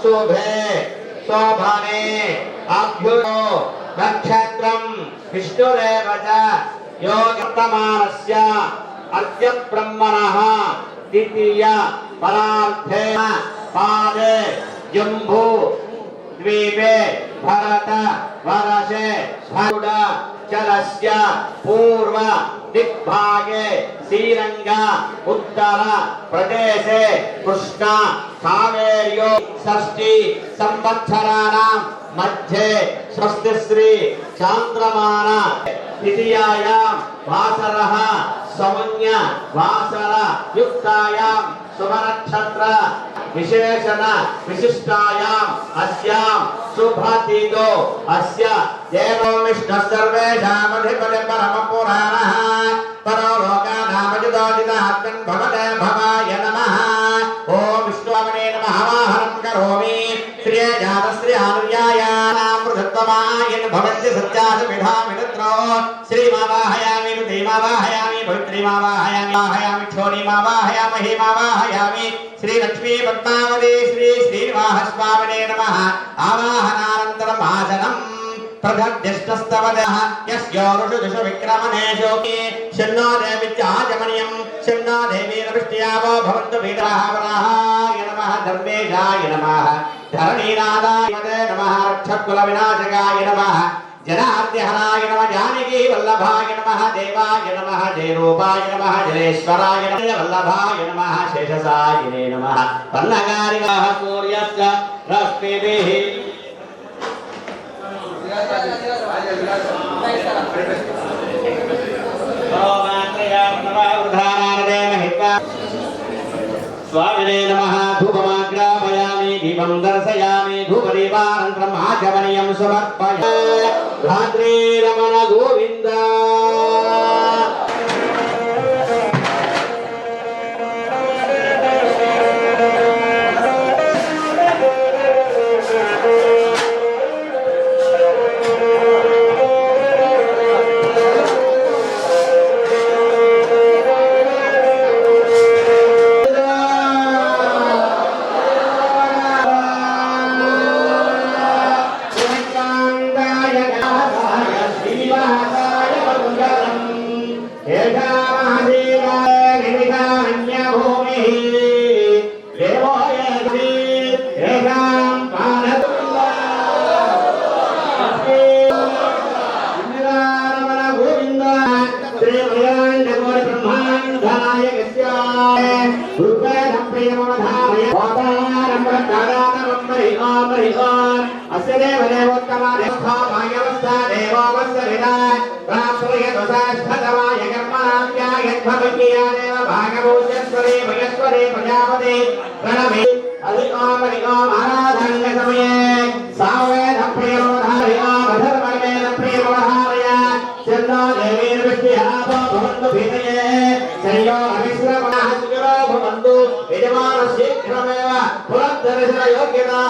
शुभे शोभने अभ्युदो नक्षत्रं विष्णुरेव च योगवर्तमानस्य अद्य ब्रह्मणः द्वितीय परार्थे पादे जम्बू द्वीपे भरत वर्षे भरुड चलस्य पूर्व दिग्भागे श्रीरंग उत्तर प्रदेशे कृष्ण कावेर्यो षष्ठी संवत्सराणां मध्ये स्वस्ति श्री चांद्रमान द्वितीयायां वासरः समुन्य वासर युक्तायां शुभनक्षत्र विशेषण विशिष्टायाम् अस्यां शुभतिथौ अस्य देवो विष्णुः सर्वेषामधिपतिः परमपुराणः परो लोकानामजितोदितः आत्मन् भवते भवाय नमः। ॐ विष्णुवने नमः आवाहनं करोमि श्रिये जातश्री आनुर्याय नामृतत्वमाय भवन्ति सत्यास विधामित्रो श्रीमावाहयामि ऋतिमावाहयामि पवित्रीमावाहयामि वाहयामि क्षोणीमावाहयामि हेमावाहयामि श्री लक्ष्मी पद्मावती श्री श्रीनिवासस्वामिने नमः। आवाहनानन्तरम् आसनं प्रदद्यष्टस्तवदः यस्योरुषुदुषु विक्रमणेषु शन्नो देवीत्याजमनियं शन्नो देवीरविष्ट्यावो भवन्तु वीरावराहाय नमः धर्मेशाय नमः धरणीनाथाय नमः रक्षकुलविनाशकाय नमः जनार्दहराय नमः जानकी वल्लभाय नमः देवाय नमः जयरूपाय नमः जलेश्वराय नमः वल्लभाय नमः शेषसायिने नमः पन्नगारिवाह सूर्यस्य रश्मिभिः स्वामिने नमः धूपमाग्रापयामि दीपं दर्शयामि धूपदीपानन्तरम् आचमनीयं समर्पयामि धात्री रमण गोविन्द शीघ्रमेव पुनर्दर्शन योग्यता